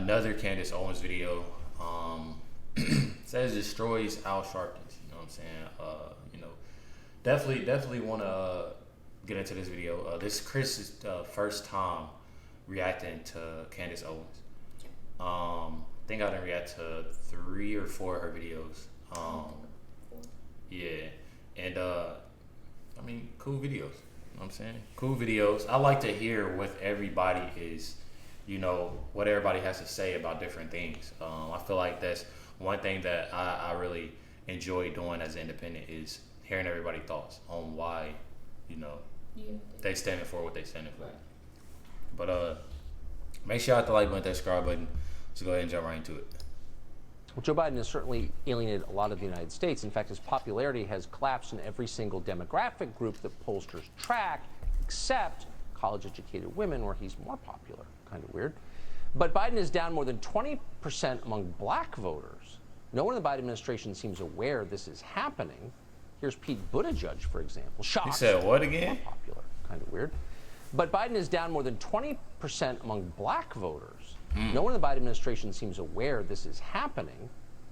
another Candace Owens video. Says destroys Al Sharpton. You know what I'm saying? You know, definitely want to get into this video. This is Chris's first time reacting to Candace Owens. I think I didn't react to 3 or 4 of her videos. Yeah, and I mean, cool videos. You know what I'm saying? Cool videos. I like to hear what everybody is, you know, what everybody has to say about different things. I feel like that's one thing that I really enjoy doing as an independent is hearing everybody's thoughts on why, you know, they standing for what they standing for. Right. But make sure you hit the like button, that subscribe button. Let's go ahead and jump right into it. Well, Joe Biden has certainly alienated a lot of the United States. In fact, his popularity has collapsed in every single demographic group that pollsters track, except college-educated women, where he's more popular. Kind of weird. But Biden is down more than 20% among black voters. No one in the Biden administration seems aware this is happening. Here's Pete Buttigieg, for example. Shocked. You said what again? More popular. Kind of weird. But Biden is down more than 20% among black voters. No one in the Biden administration seems aware this is happening.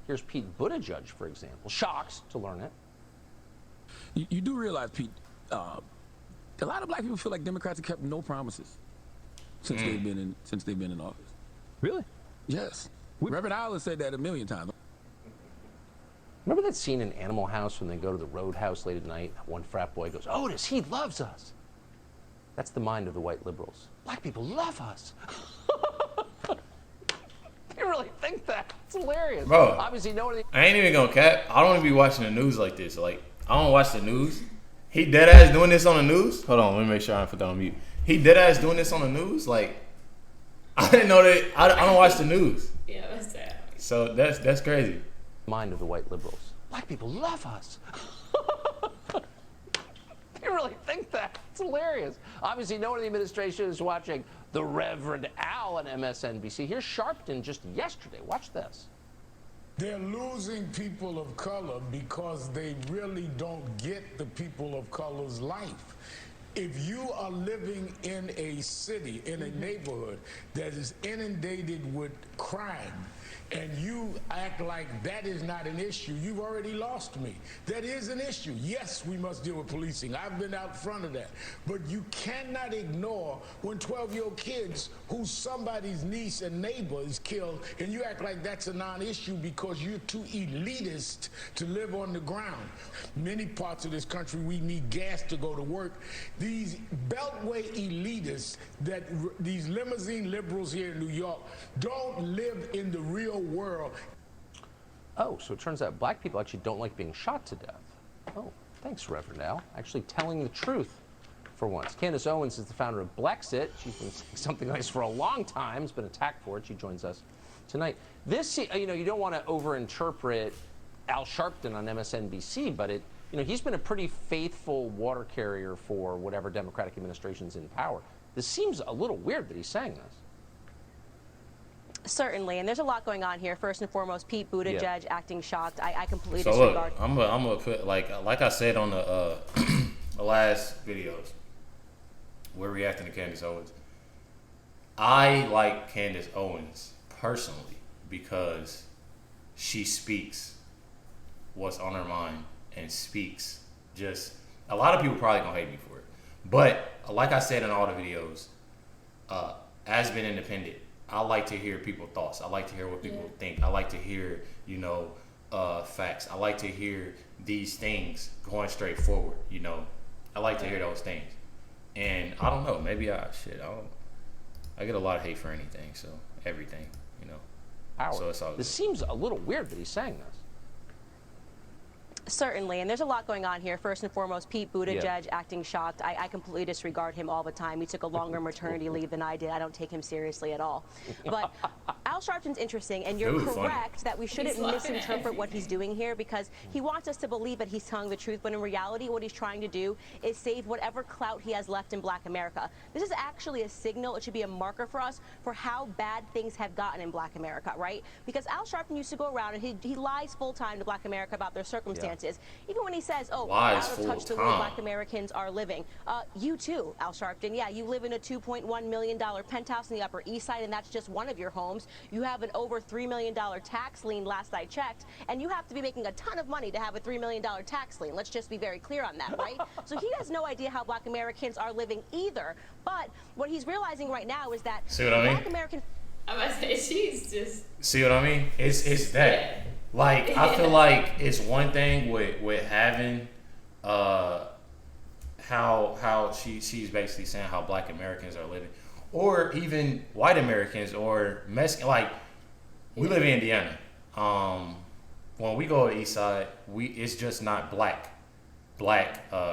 Here's Pete Buttigieg, for example. Shocked to learn it. You do realize, Pete, a lot of black people feel like Democrats have kept no promises since they've been in office. Really? Yes. Reverend Owens said that 1,000,000 times. Remember that scene in Animal House when they go to the roadhouse late at night? One frat boy goes, "Otis, he loves us." That's the mind of the white liberals. Black people love us. They really think that. It's hilarious. Bro, obviously, I ain't even gonna cap. I don't even be watching the news like this. Like, I don't watch the news. He dead ass doing this on the news? Hold on, let me make sure I put that on mute. He dead ass doing this on the news? Like, I didn't know that. I don't watch the news. Yeah, that's sad. So that's crazy. Mind of the white liberals. Black people love us. They really think that. It's hilarious. Obviously, no one in the administration is watching the Reverend Al on MSNBC. Here's Sharpton just yesterday. Watch this. They're losing people of color because they really don't get the people of color's life. If you are living in a city, in a neighborhood that is inundated with crime, and you act like that is not an issue, you've already lost me. That is an issue. Yes, we must deal with policing. I've been out front of that. But you cannot ignore when 12-year-old kids who's somebody's niece and neighbor is killed, and you act like that's a non-issue because you're too elitist to live on the ground. Many parts of this country, we need gas to go to work. These beltway elitists, these limousine liberals here in New York, don't live in the real world. Oh, so it turns out black people actually don't like being shot to death. Oh, thanks, Reverend Al. Actually telling the truth for once. Candace Owens is the founder of Blexit. She's been saying something like this for a long time. Has been attacked for it. She joins us tonight. This, you know, you don't want to overinterpret Al Sharpton on MSNBC, but he's been a pretty faithful water carrier for whatever Democratic administration's in power. This seems a little weird that he's saying this. Certainly, and there's a lot going on here. First and foremost, Pete Buttigieg acting shocked. I completely so disregard. Look, I'm gonna put like I said on the the last videos, we're reacting to Candace Owens. I like Candace Owens personally because she speaks what's on her mind and speaks just. A lot of people probably gonna hate me for it, but like I said in all the videos, as being independent, I like to hear people's thoughts. I like to hear what people think. I like to hear, facts. I like to hear these things going straight forward, I like to hear those things. And I don't know, maybe I get a lot of hate for anything, so everything, Power. So it's all this good. Seems a little weird that he's saying this. Certainly, and there's a lot going on here. First and foremost, Pete Buttigieg acting shocked. I completely disregard him all the time. He took a longer maternity leave than I did. I don't take him seriously at all. But Al Sharpton's interesting, and you're correct that we shouldn't misinterpret what he's doing here because he wants us to believe that he's telling the truth, but in reality, what he's trying to do is save whatever clout he has left in Black America. This is actually a signal. It should be a marker for us for how bad things have gotten in Black America, right? Because Al Sharpton used to go around and he lies full-time to Black America about their circumstances. circumstances. Even when he says, oh, Lies out of touch the way full-time. Black Americans are living. You too, Al Sharpton. Yeah, you live in a $2.1 million penthouse in the Upper East Side, and that's just one of your homes. You have an over $3 million tax lien last I checked, and you have to be making a ton of money to have a $3 million tax lien. Let's just be very clear on that, right? So he has no idea how Black Americans are living either. But what he's realizing right now is that See what I mean? Black American... I'm about to say, she's just... See what I mean? It's that. Yeah. Like, I feel like it's one thing with having how she's basically saying how Black Americans are living, or even white Americans or Mexican. Like, we live in Indiana. When we go to the East Side, it's just not black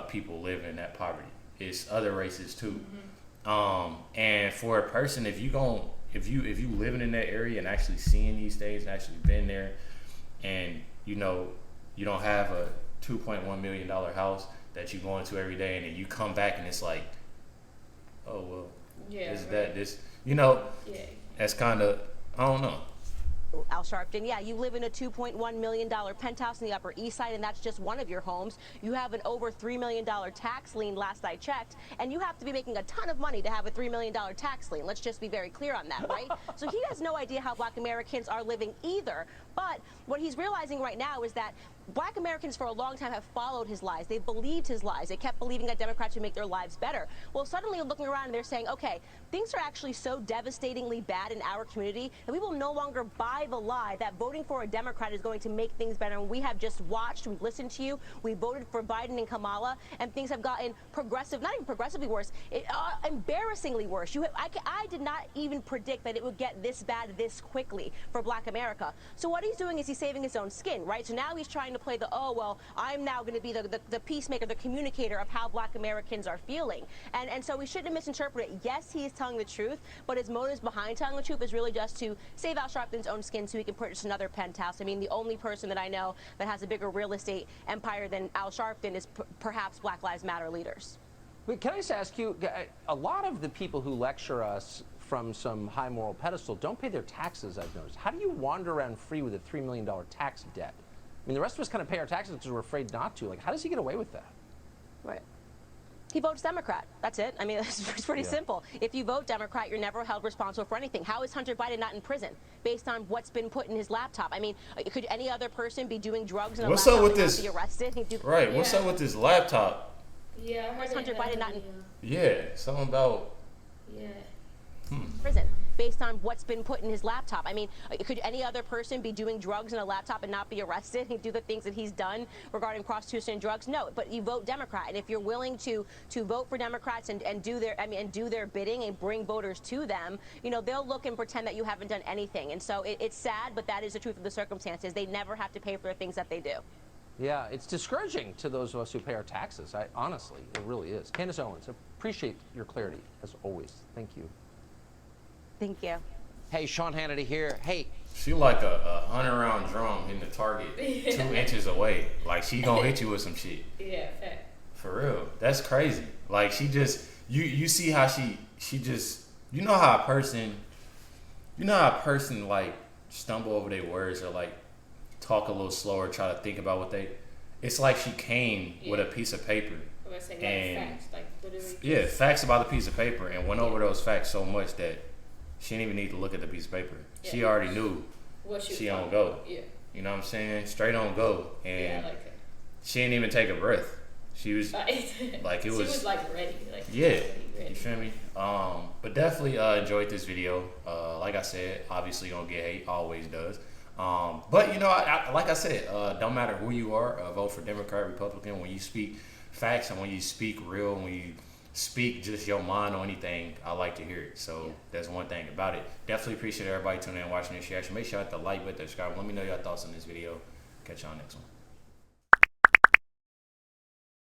people live in that poverty. It's other races too. And for a person, if you living in that area and actually seeing these things, and actually been there, and you don't have a $2.1 million house that you go into every day, and then you come back and it's like, oh well, Yeah, that's kind of, I don't know. Al Sharpton, yeah, you live in a $2.1 million penthouse in the Upper East Side, and that's just one of your homes. You have an over $3 million tax lien last I checked, and you have to be making a ton of money to have a $3 million tax lien. Let's just be very clear on that, right? So he has no idea how Black Americans are living either. But what he's realizing right now is that Black Americans for a long time have followed his lies. They believed his lies. They kept believing that Democrats would make their lives better. Well, suddenly looking around and they're saying, okay, things are actually so devastatingly bad in our community that we will no longer buy the lie that voting for a Democrat is going to make things better. And we have just watched, we've listened to you, we voted for Biden and Kamala, and things have gotten progressive, not even progressively worse, embarrassingly worse. I did not even predict that it would get this bad this quickly for Black America. So what he's doing is he's saving his own skin, right? So now he's trying to play the, oh, well, I'm now going to be the peacemaker, the communicator of how Black Americans are feeling. And so we shouldn't misinterpret it. Yes, he is telling the truth, but his motives behind telling the truth is really just to save Al Sharpton's own skin so he can purchase another penthouse. I mean, the only person that I know that has a bigger real estate empire than Al Sharpton is perhaps Black Lives Matter leaders. Wait, can I just ask you, a lot of the people who lecture us from some high moral pedestal don't pay their taxes, I've noticed. How do you wander around free with a $3 million tax debt? I mean, the rest of us kind of pay our taxes because we're afraid not to. Like, how does he get away with that? Right. He votes Democrat. That's it. I mean, it's pretty simple. If you vote Democrat, you're never held responsible for anything. How is Hunter Biden not in prison based on what's been put in his laptop? I mean, could any other person be doing drugs in a laptop and not be arrested? Right. What's up with this laptop? Yeah, I heard Hunter Biden not in Yeah, something about prison based on what's been put in his laptop. I mean, could any other person be doing drugs in a laptop and not be arrested and do the things that he's done regarding prostitution and drugs? No, but you vote Democrat. And if you're willing to vote for Democrats and do their bidding and bring voters to them, they'll look and pretend that you haven't done anything. And so it's sad, but that is the truth of the circumstances. They never have to pay for the things that they do. Yeah, it's discouraging to those of us who pay our taxes. Honestly, it really is. Candace Owens, appreciate your clarity, as always. Thank you. Thank you. Hey, Sean Hannity here. Hey. She like a 100-round drum hitting the target 2 inches away. Like, she gonna hit you with some shit. Yeah, fact. For real. That's crazy. Like, she just, you see how she just, how a person like stumble over their words or like talk a little slower, try to think about it's like she came with a piece of paper. I was saying, like, facts, like literally. Yeah, facts about the piece of paper, and went over those facts so much that she didn't even need to look at the piece of paper. Yeah. She already knew what she on go. Yeah. You know what I'm saying? Straight on go. And yeah, I like that. She didn't even take a breath. She was like, it was. She was like ready. Like, yeah. Ready. You feel me? But definitely enjoyed this video. Like I said, obviously gonna get hate, always does. But like I said, don't matter who you are, vote for Democrat, Republican. When you speak facts and when you speak real, when you speak just your mind on anything, I like to hear it. So that's one thing about it. Definitely appreciate everybody tuning in and watching this reaction. Make sure you hit the like button, subscribe. Let me know your thoughts on this video. Catch y'all next one.